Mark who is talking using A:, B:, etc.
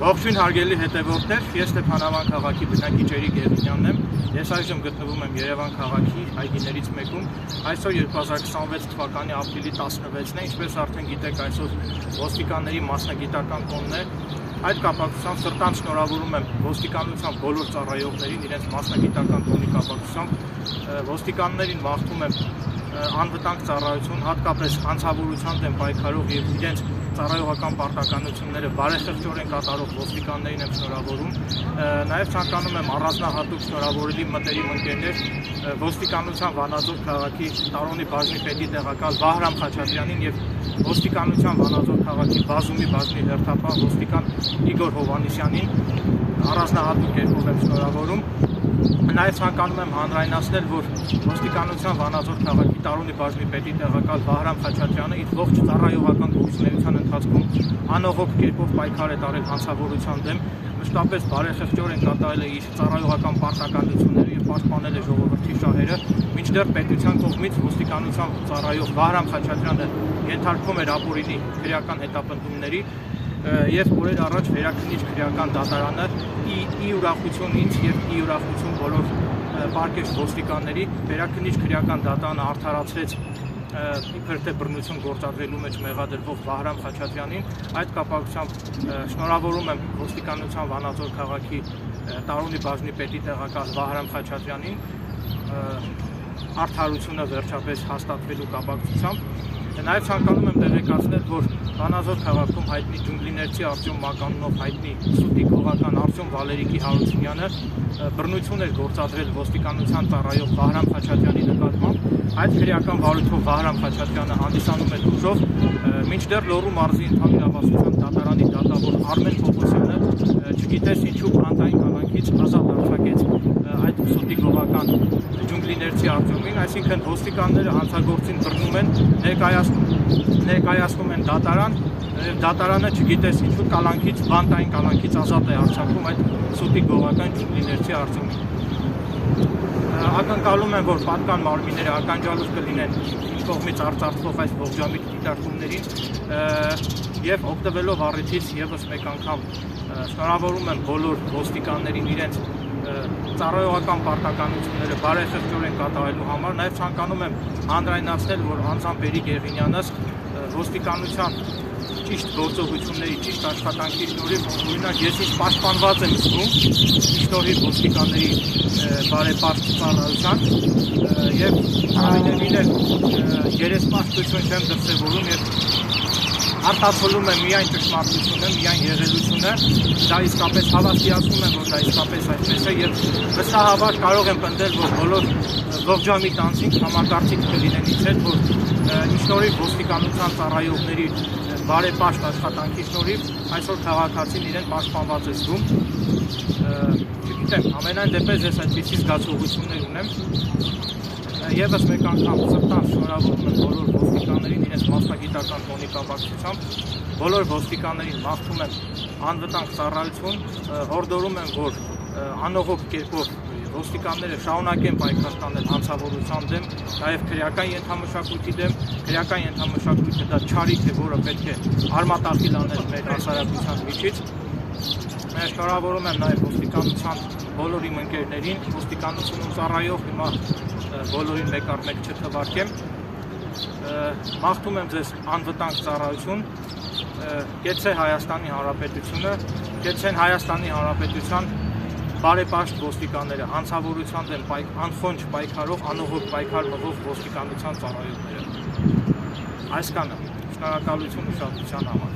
A: Ողջույն հարգելի հետևորդներ, ես Ստեփանավան քաղաքի բնակիչ Էրիկ Երմինյանն եմ։ Ես այժմ գտնվում եմ Երևան քաղաքի այգիներից մեկում։ Այսօր 2026 թվականի ապրիլի 16-ն է, ինչպես արդեն գիտեք, այսօր ոստիկանների մասնագիտական տոնն է։ Այդ կապակցությամբ սրտանց շնորհավորում եմ ոստիկանության բոլոր ծառայողներին իրենց մասնագիտական տոնի կապակցությամբ։ Ոստիկաններին մաղթում եմ անվտանգ ծառայություն, հատկապես անձնավորության դեմ պայքարող եւ իրենց ծառայողական պարտականությունները բարեխղճորեն կատարող ոստիկաններին եմ շնորհավորում։ Նաեւ ցանկանում եմ առանձնահատուկ շնորհավորելի մտերիմ ընկերներ ոստիկանության Վանաձոր քաղաքի Տարոնի բաժնի պետի տեղակալ Վահրամ Խաչատրյանին եւ ոստիկանության Վանաձոր քաղաքի բազումի հերթապահ ոստիկան Իգոր Հովհաննիսյանին առանձնահատուկ կերպով եմ շնորհավորում։ Նաև ցանկանում եմ հանրայնացնել, որ ոստիկանության Վանաձոր քաղաքի Տարոնի բաժնի պետի տեղակալ Վահրամ Խաչատրյանը իր ողջ ծառայողական գործունեության ընթացքում անողոք կերպով պայքար է տարել հանցավորության դեմ, մշտապես բարեխղճորեն կատարել է իր ծառայողական պարտականությունները եւ պաշտպանել է ժողովրդի շահերը, մինչդեռ պետության կողմից ոստիկանության ծառայող Վահրամ Խաչատրյանը ենթարկվում էր ապօրինի քրեական հետապնդումների եւ օրեր առաջ վերաքննիչ քրեական դատարանը ի ուրախություն ինձ եւ ի ուրախություն բոլոր պարկեշտ ոստիկանների վերաքննիչ քրեական դատարանը արդարացրեց իբր թե բռնություն գործադրելու մեջ մեղադրվող Վահրամ Խաչատրյանին։ Այդ կապակցությամբ շնորհավորում եմ ոստիկանության Վանաձոր քաղաքի Տարոնի բաժնի պետի տեղակալ Վահրամ Խաչատրյանին արդարությունը վերջապես հաստատվելու կապակցությամբ։ Նաև ցանկանում եմ տեղեկացնել, որ Վանաձոր քաղաքում հայտնի ջունգլիներցի Արտյոմ Մականունով հայտնի սուտի գողական Արտյոմ Վալերիկի Հարությունյանը բռնություն էր գործադրել ոստիկանության ծառայող Վահրամ Խաչատրյանի նկատմամբ։ Այդ քրեական վարույթով Վահրամ Խաչատրյանը հանդիսանում է դժոխք, մինչդեռ Լոռու մարզի ընդհանրապաշտպան դատարանի դատավոր Արմեն Պողոսյանը չգիտես ինչու քանթային կալանքից ազատ արձակեց այդ սուտի գողական ջունգլիներցի Արտյոմին, այսինքն ոստիկանները հանցագործին բռնում են, ներկայացնում են դատարան, դատարանը չգիտես ինչու կալանքից, բանտային կալանքից ազատ է արձակում այդ սուտի գողական ջունգլիներցի Արտյոմին։ Ակնկալում եմ, որ պատկան մարմինները ականջալուր կլինեն իմ կողմից արծարծվող այս ողջամիտ դիտարկումներին եւ օգտվելով առիթից եւս մեկ անգամ շնորհավորում եմ բոլոր ոստիկաններին իրենց ծառայողական պարտականությունները բարեխղճորեն կատարելու համար։ Նաև ցանկանում եմ հանրայնացնել, որ անձամբ Էրիկ Երմինյանս ոստիկանության ճիշտ գործողությունների, ճիշտ աշխատանքի շնորհիվ օրինակ ես ինձ պաշտպանված եմ զգում շնորհիվ ոստիկանների բարեպաշտ ծառայության եւ ավելին երեսպաշտություն չեմ դրսեւորում եւ արտացոլում եմ միայն ճշմարտությունը, միայն եղելությունը, դա իսկապես հավաստիացնում եմ, որ դա իսկապես այդպես է եւ վստահաբար կարող եմ պնդել, որ բոլոր ողջամիտ անձինք համակարծիք կլինեն ինձ հետ, որ ի շնորհիվ ոստիկանության ծառայողների բարեպաշտ աշխատանքի շնորհիվ այսօր քաղաքացին իրեն պաշտպանված է զգում։ Չգիտեմ, ամենայն դեպս ես այդպիսի զգացողություններ ունեմ։ Եվս մեկ անգամ սրտանց շնորհավորում եմ բոլոր ոստիկաններին իրենց մասնագիտական տոնի կապակցությամբ, բոլոր ոստիկաններին մաղթում եմ անվտանգ ծառայություն, հորդորում եմ, որ անողոք կերպով ոստիկանները շարունակեն պայքար տանել հանցավորության դեմ, նաև քրեական ենթամշակույթի դեմ, քրեական ենթամշակույթը դա չարիք է, որը պետք է արմատախիլ անել մեր հասարակության միջից։ Շնորհավորում եմ նաև ոստիկանության բոլոր իմ ընկերներին, ոստիկանությունում ծառայող, հիմա բոլորին մեկ առ մեկ չթվարկեմ, մաղթում եմ ձեզ անվտանգ ծառայություն, կեցե Հայաստանի Հանրապետությունը, կեցեն Հայաստանի Հանրապետության բարեպաշտ ոստիկանները, հանցավորության դեմ անխոնջ պայքարող, անողոք պայքար մղող ոստիկանության ծառայողները։ Այսքանը, շնորհակալություն ուշադրության համար։